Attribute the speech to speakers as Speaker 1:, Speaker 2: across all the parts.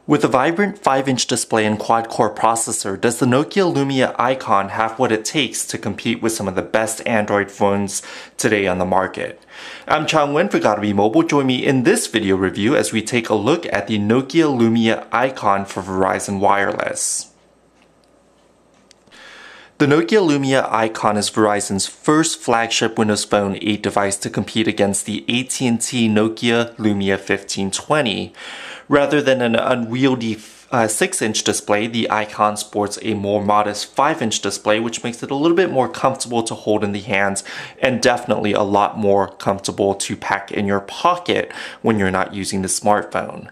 Speaker 1: With a vibrant 5-inch display and quad-core processor, does the Nokia Lumia Icon have what it takes to compete with some of the best Android phones today on the market? I'm Chang Wen for Gotta Be Mobile. Join me in this video review as we take a look at the Nokia Lumia Icon for Verizon Wireless. The Nokia Lumia Icon is Verizon's first flagship Windows Phone 8 device to compete against the AT&T Nokia Lumia 1520. Rather than an unwieldy 6-inch display, the Icon sports a more modest 5-inch display, which makes it a little bit more comfortable to hold in the hands and definitely a lot more comfortable to pack in your pocket when you're not using the smartphone.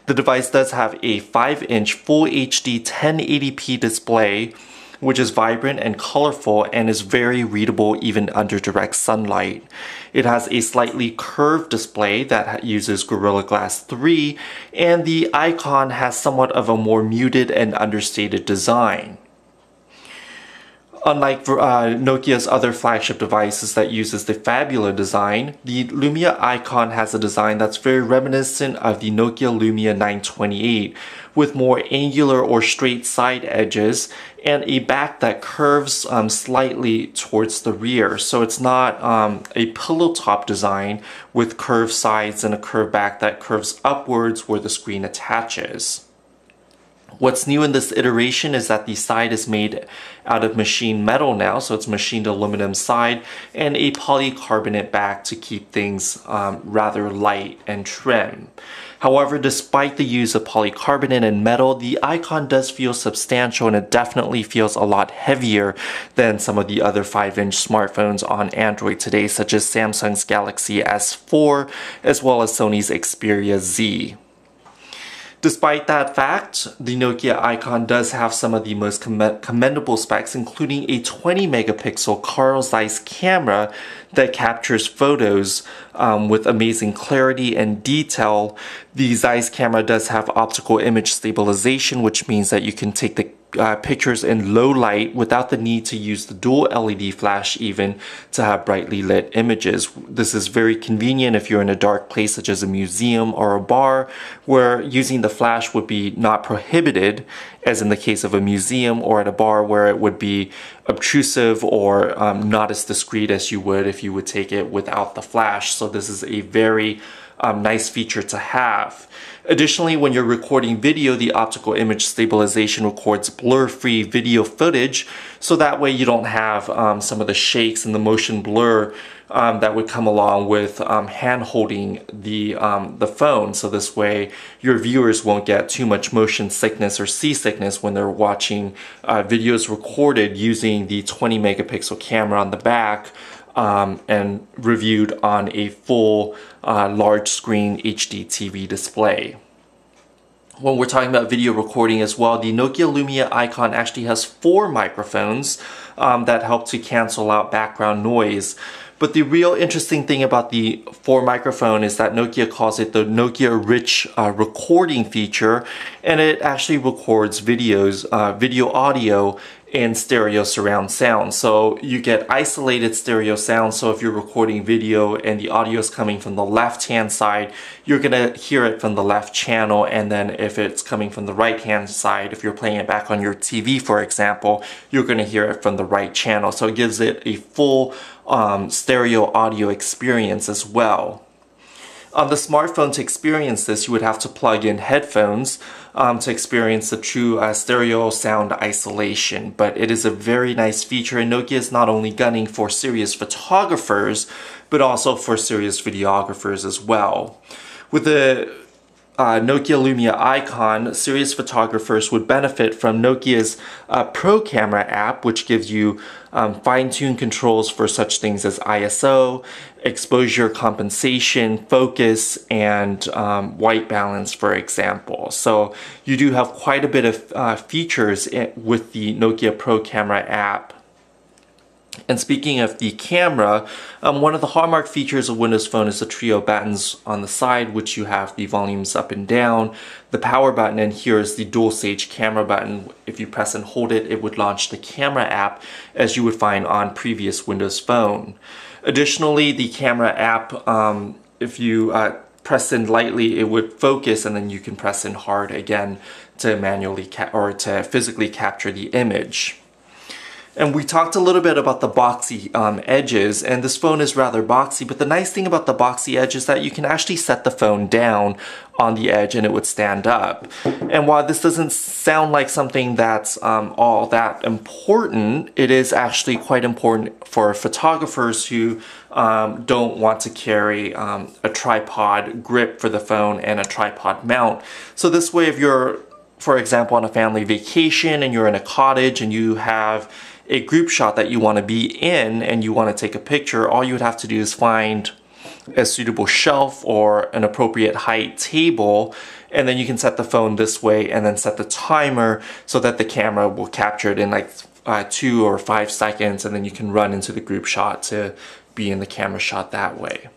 Speaker 1: The device does have a 5-inch Full HD 1080p display, which is vibrant and colorful and is very readable even under direct sunlight. It has a slightly curved display that uses Gorilla Glass 3, and the Icon has somewhat of a more muted and understated design. Unlike Nokia's other flagship devices that uses the Fabula design, the Lumia Icon has a design that's very reminiscent of the Nokia Lumia 928, with more angular or straight side edges and a back that curves slightly towards the rear. So it's not a pillow top design with curved sides and a curved back that curves upwards where the screen attaches. What's new in this iteration is that the side is made out of machined metal now, so it's machined aluminum side and a polycarbonate back to keep things rather light and trim. However, despite the use of polycarbonate and metal, the Icon does feel substantial and it definitely feels a lot heavier than some of the other 5-inch smartphones on Android today, such as Samsung's Galaxy S4 as well as Sony's Xperia Z. Despite that fact, the Nokia Icon does have some of the most commendable specs, including a 20 megapixel Carl Zeiss camera that captures photos with amazing clarity and detail. The Zeiss camera does have optical image stabilization, which means that you can take the pictures in low light without the need to use the dual LED flash even to have brightly lit images. This is very convenient if you're in a dark place such as a museum or a bar, where using the flash would be not prohibited, as in the case of a museum, or at a bar where it would be obtrusive or not as discreet as you would if you would take it without the flash. So this is a very nice feature to have. Additionally, when you're recording video, the optical image stabilization records blur-free video footage, so that way you don't have some of the shakes and the motion blur that would come along with hand-holding the phone. So this way your viewers won't get too much motion sickness or seasickness when they're watching videos recorded using the 20 megapixel camera on the back and reviewed on a full large screen HD TV display. When we're talking about video recording as well, the Nokia Lumia Icon actually has 4 microphones that help to cancel out background noise. But the real interesting thing about the 4 microphone is that Nokia calls it the Nokia Rich recording feature, and it actually records videos, video audio and stereo surround sound. So you get isolated stereo sound, so if you're recording video and the audio is coming from the left hand side, you're gonna hear it from the left channel, and then if it's coming from the right hand side, if you're playing it back on your TV for example, you're gonna hear it from the right channel. So it gives it a full stereo audio experience as well. On the smartphone, to experience this, you would have to plug in headphones to experience the true stereo sound isolation. But it is a very nice feature, and Nokia is not only gunning for serious photographers, but also for serious videographers as well. With the Nokia Lumia Icon, serious photographers would benefit from Nokia's Pro Camera app, which gives you fine-tuned controls for such things as ISO, exposure compensation, focus, and white balance, for example. So you do have quite a bit of features with the Nokia Pro Camera app. And speaking of the camera, one of the hallmark features of Windows Phone is the trio buttons on the side, which you have the volumes up and down, the power button, and here is the dual stage camera button. If you press and hold it, it would launch the camera app as you would find on previous Windows Phone. Additionally, the camera app, if you press in lightly, it would focus, and then you can press in hard again to manually or to physically capture the image. And we talked a little bit about the boxy edges, and this phone is rather boxy, but the nice thing about the boxy edge is that you can actually set the phone down on the edge and it would stand up. And while this doesn't sound like something that's all that important, it is actually quite important for photographers who don't want to carry a tripod grip for the phone and a tripod mount. So this way, if you're, for example, on a family vacation and you're in a cottage and you have a group shot that you want to be in and you want to take a picture, all you would have to do is find a suitable shelf or an appropriate height table, and then you can set the phone this way and then set the timer so that the camera will capture it in like 2 or 5 seconds, and then you can run into the group shot to be in the camera shot that way.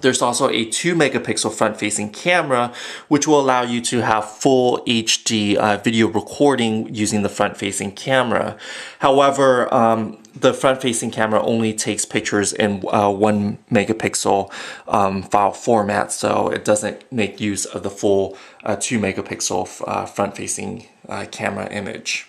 Speaker 1: There's also a 2 megapixel front-facing camera, which will allow you to have full HD video recording using the front-facing camera. However, the front-facing camera only takes pictures in 1 megapixel file format, so it doesn't make use of the full 2 megapixel front-facing camera image.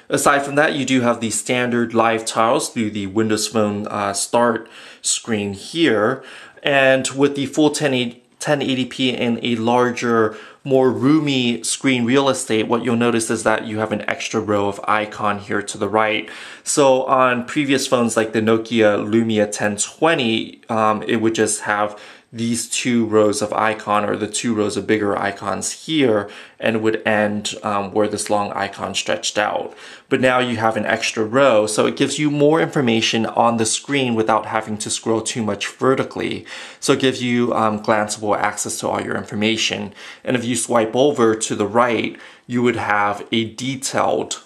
Speaker 1: Aside from that, you do have the standard live tiles through the Windows Phone start screen here. And with the full 1080p and a larger, more roomy screen real estate, what you'll notice is that you have an extra row of icon here to the right. So on previous phones like the Nokia Lumia 1020, it would just have these 2 rows of icon, or the 2 rows of bigger icons here, and it would end where this long icon stretched out. But now you have an extra row, so it gives you more information on the screen without having to scroll too much vertically. So it gives you glanceable access to all your information. And if you swipe over to the right, you would have a detailed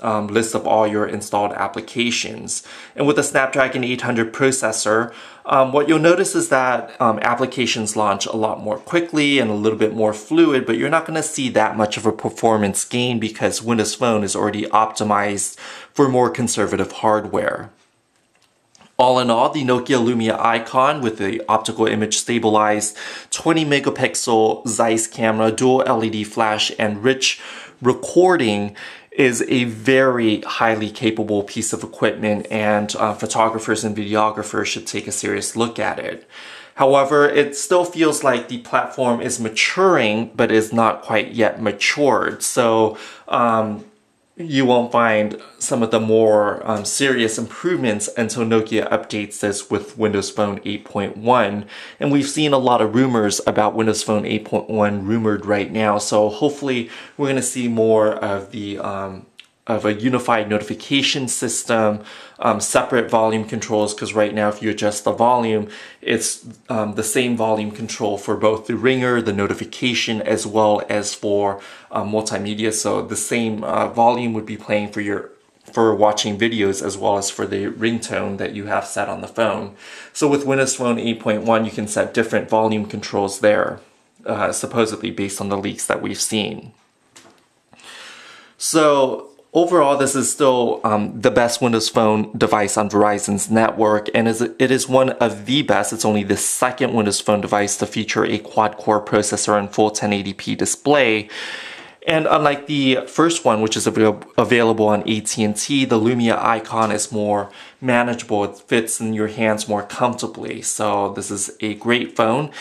Speaker 1: list of all your installed applications. And with the Snapdragon 800 processor, what you'll notice is that applications launch a lot more quickly and a little bit more fluid, but you're not going to see that much of a performance gain because Windows Phone is already optimized for more conservative hardware. All in all, the Nokia Lumia Icon with the optical image stabilized 20 megapixel Zeiss camera, dual LED flash, and rich recording is a very highly capable piece of equipment, and photographers and videographers should take a serious look at it. However, it still feels like the platform is maturing, but is not quite yet matured. So you won't find some of the more serious improvements until Nokia updates this with Windows Phone 8.1. And we've seen a lot of rumors about Windows Phone 8.1 rumored right now. So hopefully we're going to see more of the of a unified notification system, separate volume controls, because right now if you adjust the volume, it's the same volume control for both the ringer, the notification, as well as for multimedia. So the same volume would be playing for watching videos as well as for the ringtone that you have set on the phone. So with Windows Phone 8.1, you can set different volume controls there, supposedly based on the leaks that we've seen. So overall, this is still the best Windows Phone device on Verizon's network, and it is one of the best. It's only the second Windows Phone device to feature a quad-core processor and full 1080p display. And unlike the first one, which is available on AT&T, the Lumia Icon is more manageable. It fits in your hands more comfortably. So this is a great phone.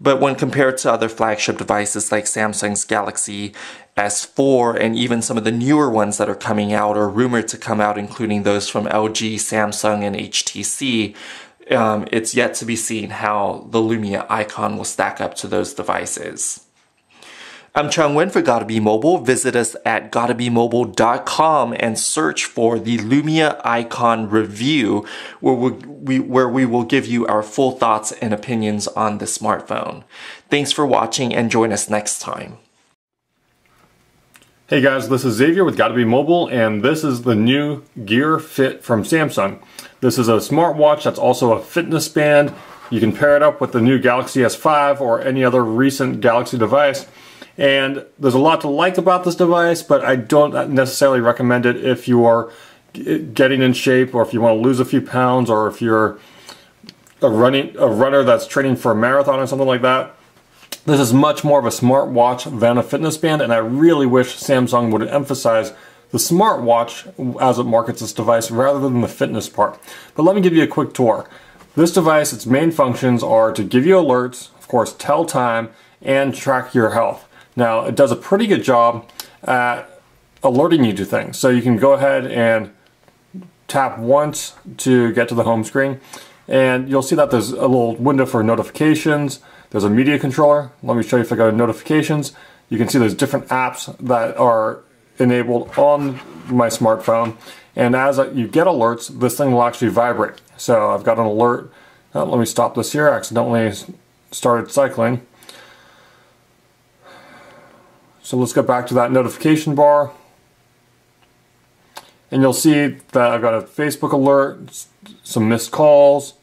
Speaker 1: But when compared to other flagship devices like Samsung's Galaxy S4 and even some of the newer ones that are coming out or rumored to come out, including those from LG, Samsung, and HTC, it's yet to be seen how the Lumia Icon will stack up to those devices. I'm Chung Nguyen for Gotta Be Mobile. Visit us at gottabemobile.com and search for the Lumia Icon review, where we will give you our full thoughts and opinions on the smartphone. Thanks for watching and join us next time.
Speaker 2: Hey guys, this is Xavier with Gotta Be Mobile, and this is the new Gear Fit from Samsung. This is a smartwatch that's also a fitness band. You can pair it up with the new Galaxy S5 or any other recent Galaxy device. And there's a lot to like about this device, but I don't necessarily recommend it if you are getting in shape or if you want to lose a few pounds or if you're a runner that's training for a marathon or something like that. This is much more of a smartwatch than a fitness band, and I really wish Samsung would emphasize the smartwatch as it markets this device rather than the fitness part. But let me give you a quick tour. This device, its main functions are to give you alerts, of course, tell time, and track your health. Now, it does a pretty good job at alerting you to things. So you can go ahead and tap once to get to the home screen, and you'll see that there's a little window for notifications. There's a media controller. Let me show you if I go to notifications. You can see there's different apps that are enabled on my smartphone, and as you get alerts, this thing will actually vibrate. So I've got an alert. Let me stop this here. I accidentally started cycling. So let's get back to that notification bar. And you'll see that I've got a Facebook alert, some missed calls.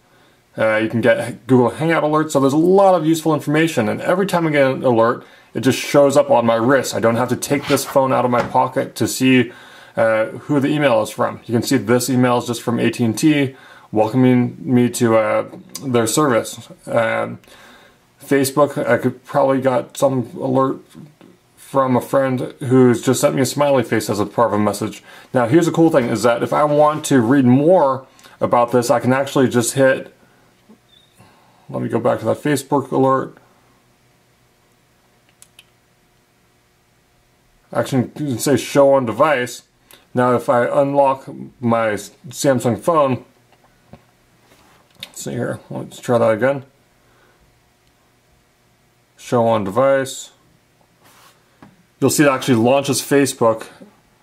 Speaker 2: You can get Google Hangout alerts. So there's a lot of useful information. And every time I get an alert, it just shows up on my wrist. I don't have to take this phone out of my pocket to see who the email is from. You can see this email is just from AT&T welcoming me to their service. Facebook, I could probably got some alert from a friend who's just sent me a smiley face as a part of a message. Now here's the cool thing, is that if I want to read more about this, I can actually just hit, let me go back to that Facebook alert. Actually, you can say show on device. Now if I unlock my Samsung phone, let's see here, let's try that again. Show on device. You'll see it actually launches Facebook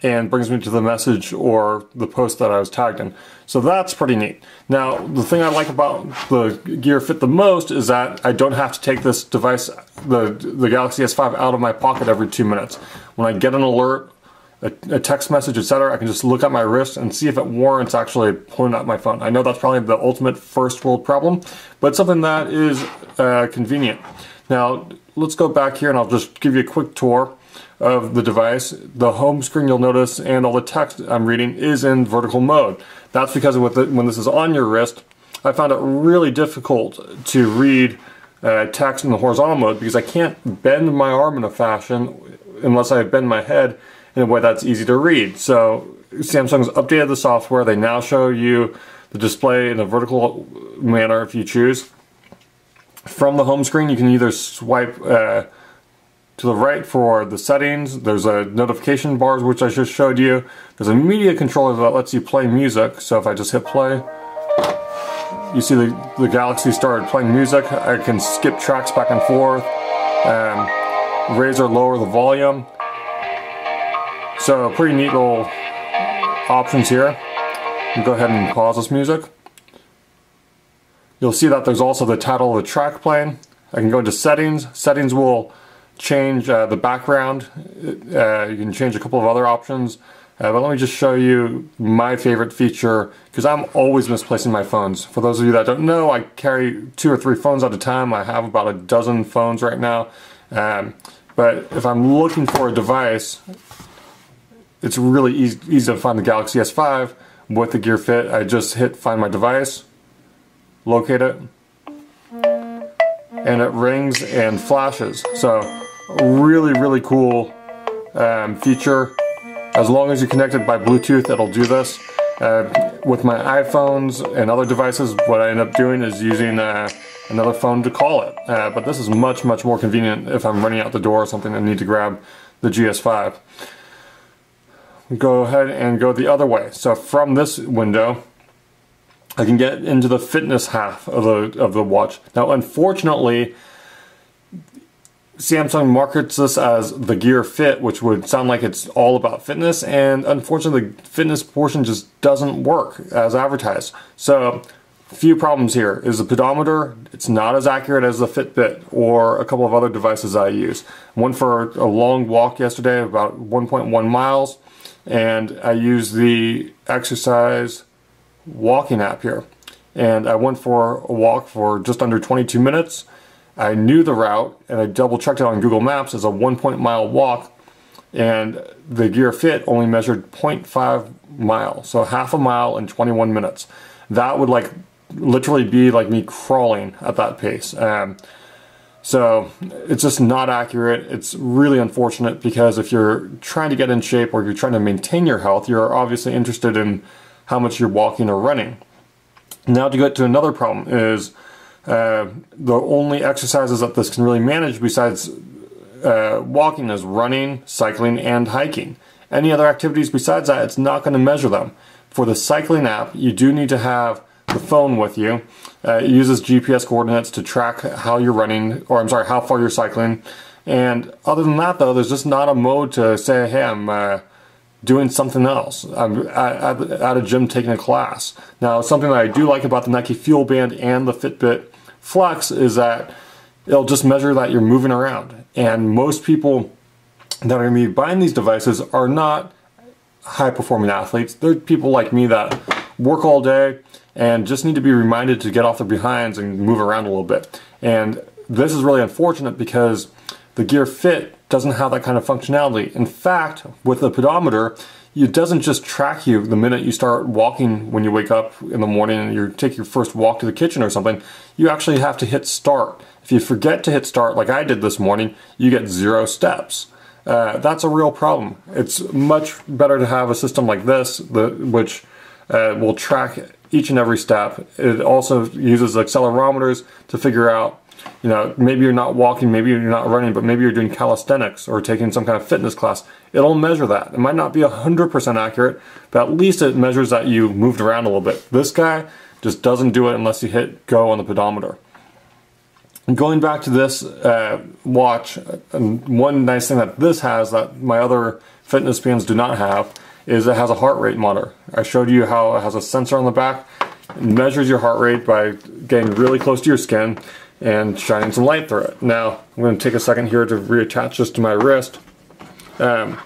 Speaker 2: and brings me to the message or the post that I was tagged in. So that's pretty neat. Now, the thing I like about the Gear Fit the most is that I don't have to take this device, the Galaxy S5, out of my pocket every 2 minutes. When I get an alert, a text message, etc., I can just look at my wrist and see if it warrants actually pulling out my phone. I know that's probably the ultimate first world problem, but it's something that is convenient. Now, let's go back here and I'll just give you a quick tour of the device. The home screen, you'll notice, and all the text I'm reading is in vertical mode. That's because when this is on your wrist, I found it really difficult to read text in the horizontal mode because I can't bend my arm in a fashion unless I bend my head in a way that's easy to read. So Samsung's updated the software. They now show you the display in a vertical manner if you choose. From the home screen, you can either swipe to the right for the settings. There's a notification bars, which I just showed you. There's a media controller that lets you play music. So if I just hit play, you see the Galaxy started playing music. I can skip tracks back and forth, raise or lower the volume. So pretty neat little options here. I'll go ahead and pause this music. You'll see that there's also the title of the track playing. I can go into settings. Settings will change the background. You can change a couple of other options. But let me just show you my favorite feature, because I'm always misplacing my phones. For those of you that don't know, I carry 2 or 3 phones at a time. I have about a dozen phones right now. But if I'm looking for a device, it's really easy to find the Galaxy S5 with the Gear Fit. I just hit find my device, locate it, and it rings and flashes. So really, really cool feature. As long as you connect it by Bluetooth, it'll do this. With my iPhones and other devices, what I end up doing is using another phone to call it. But this is much, much more convenient if I'm running out the door or something and need to grab the GS5. Go ahead and go the other way. So from this window, I can get into the fitness half of the watch. Now, unfortunately, Samsung markets this as the Gear Fit, which would sound like it's all about fitness, and unfortunately the fitness portion just doesn't work as advertised. So a few problems here. Is the pedometer, it's not as accurate as the Fitbit or a couple of other devices I use. One for a long walk yesterday, about 1.1 miles, and I used the exercise walking app here. And I went for a walk for just under 22 minutes. I knew the route, and I double checked it on Google Maps as a 1.mile walk, and the Gear Fit only measured 0.5 miles, so half a mile in 21 minutes. That would literally be like me crawling at that pace. So it's just not accurate. It's really unfortunate because if you're trying to get in shape or you're trying to maintain your health, you're obviously interested in how much you're walking or running. Now to get to another problem is the only exercises that this can really manage besides walking is running, cycling, and hiking. Any other activities besides that, it's not going to measure them. For the cycling app, you do need to have the phone with you. It uses GPS coordinates to track how you're running, or I'm sorry, how far you're cycling. And other than that though, there's just not a mode to say, hey, I'm doing something else. I'm at a gym taking a class. Now, something that I do like about the Nike Fuel Band and the Fitbit Flex is that it'll just measure that you're moving around. And most people that are going to be buying these devices are not high-performing athletes. They're people like me that work all day and just need to be reminded to get off their behinds and move around a little bit. And this is really unfortunate because the Gear Fit doesn't have that kind of functionality. In fact, with the pedometer, it doesn't just track you the minute you start walking when you wake up in the morning and you take your first walk to the kitchen or something. You actually have to hit start. If you forget to hit start like I did this morning, you get 0 steps. That's a real problem. It's much better to have a system like this, which will track each and every step. It also uses accelerometers to figure out, you know, maybe you're not walking, maybe you're not running, but maybe you're doing calisthenics or taking some kind of fitness class. It'll measure that. It might not be 100% accurate, but at least it measures that you moved around a little bit. This guy just doesn't do it unless you hit go on the pedometer. And going back to this watch, and one nice thing that this has that my other fitness bands do not have is it has a heart rate monitor. I showed you how it has a sensor on the back. It measures your heart rate by getting really close to your skin and shining some light through it. Now, I'm going to take a second here to reattach this to my wrist. One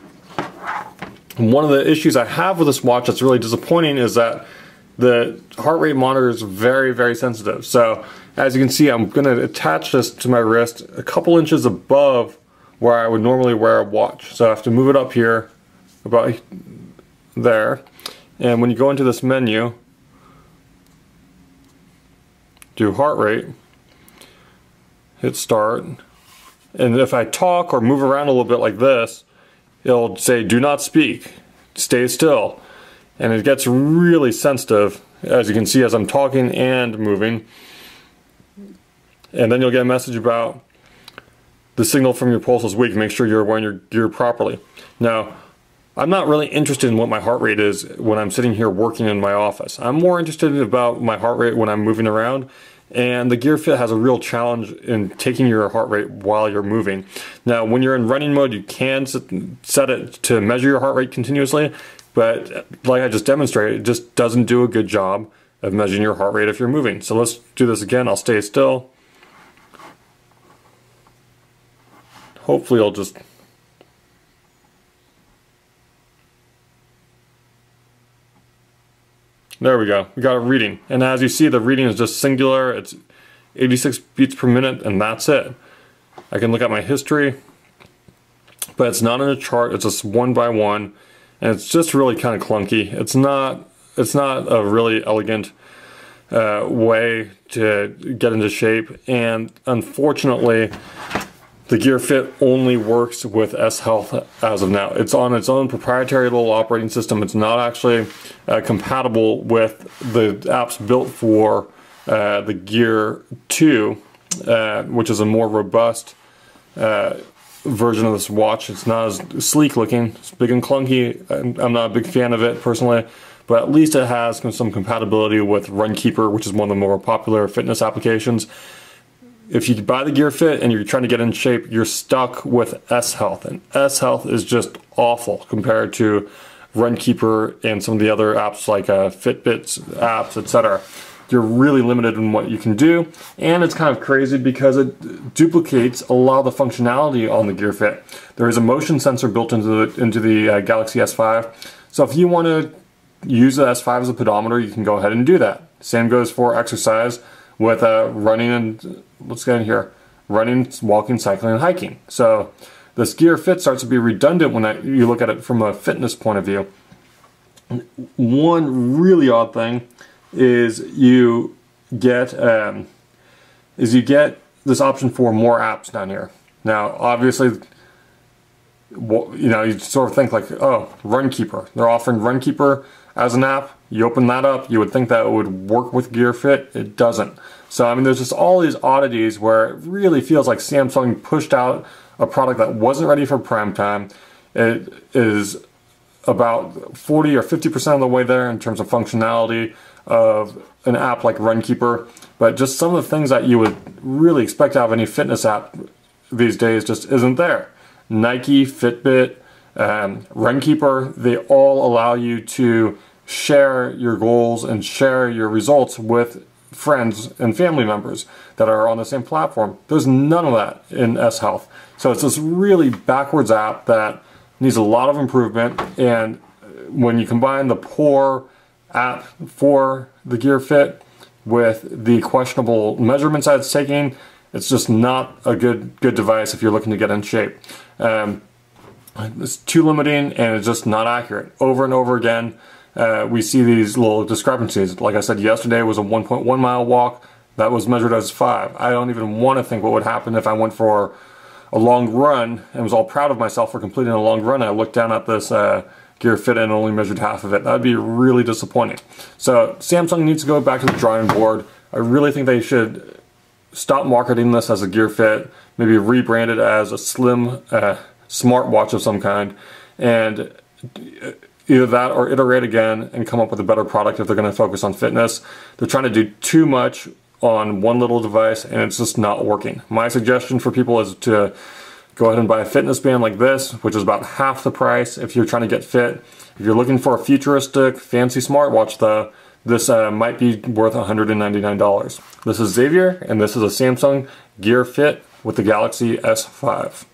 Speaker 2: of the issues I have with this watch that's really disappointing is that the heart rate monitor is very, very sensitive. So, as you can see, I'm going to attach this to my wrist a couple inches above where I would normally wear a watch. So I have to move it up here, about there. And when you go into this menu, do heart rate, hit start, and if I talk or move around a little bit like this, it'll say do not speak, stay still. And it gets really sensitive, as you can see, as I'm talking and moving. And then you'll get a message about the signal from your pulse is weak. Make sure you're wearing your gear properly. Now, I'm not really interested in what my heart rate is when I'm sitting here working in my office. I'm more interested about my heart rate when I'm moving around. And the Gear Fit has a real challenge in taking your heart rate while you're moving. Now, when you're in running mode, you can set it to measure your heart rate continuously. But like I just demonstrated, it just doesn't do a good job of measuring your heart rate if you're moving. So let's do this again. I'll stay still. Hopefully it'll just... There we go. We got a reading. And as you see, the reading is just singular. It's 86 beats per minute, and that's it. I can look at my history, but it's not in a chart. It's just one by one, and it's just really kind of clunky. It's not a really elegant way to get into shape, and unfortunately, the Gear Fit only works with S Health as of now. It's on its own proprietary little operating system. It's not actually compatible with the apps built for the Gear 2, which is a more robust version of this watch. It's not as sleek looking. It's big and clunky. I'm not a big fan of it personally, but at least it has some compatibility with Runkeeper, which is one of the more popular fitness applications. If you buy the Gear Fit and you're trying to get in shape, you're stuck with S Health, and S Health is just awful compared to Runkeeper and some of the other apps like Fitbit's apps, etc. You're really limited in what you can do, and it's kind of crazy because it duplicates a lot of the functionality on the Gear Fit. There is a motion sensor built into the Galaxy S5, so if you want to use the S5 as a pedometer, you can go ahead and do that. Same goes for exercise with running and, let's get in here, running, walking, cycling, and hiking. So this Gear Fit starts to be redundant when you look at it from a fitness point of view. One really odd thing is you get this option for more apps down here. Now, obviously, you sort of think like, oh, Runkeeper. They're offering Runkeeper as an app. You open that up, you would think that it would work with Gear Fit. It doesn't. So, I mean, there's just all these oddities where it really feels like Samsung pushed out a product that wasn't ready for prime time. It is about 40 or 50% of the way there in terms of functionality of an app like Runkeeper. But just some of the things that you would really expect out of any fitness app these days just isn't there. Nike, Fitbit, Runkeeper, they all allow you to share your goals and share your results with friends and family members that are on the same platform. There's none of that in S Health. So it's this really backwards app that needs a lot of improvement, and when you combine the poor app for the Gear Fit with the questionable measurements that it's taking, it's just not a good device if you're looking to get in shape. It's too limiting, and it's just not accurate. Over and over again, we see these little discrepancies. Like I said, yesterday was a 1.1 mile walk. That was measured as 5. I don't even want to think what would happen if I went for a long run and was all proud of myself for completing a long run. I looked down at this Gear Fit and only measured half of it. That would be really disappointing. So Samsung needs to go back to the drawing board. I really think they should stop marketing this as a Gear Fit, maybe rebrand it as a slim smartwatch of some kind, and either that or iterate again and come up with a better product if they're going to focus on fitness. They're trying to do too much on one little device, and it's just not working. My suggestion for people is to go ahead and buy a fitness band like this, which is about half the price if you're trying to get fit. If you're looking for a futuristic, fancy smartwatch though, this might be worth $199. This is Xavier, and this is a Samsung Gear Fit with the Galaxy S5.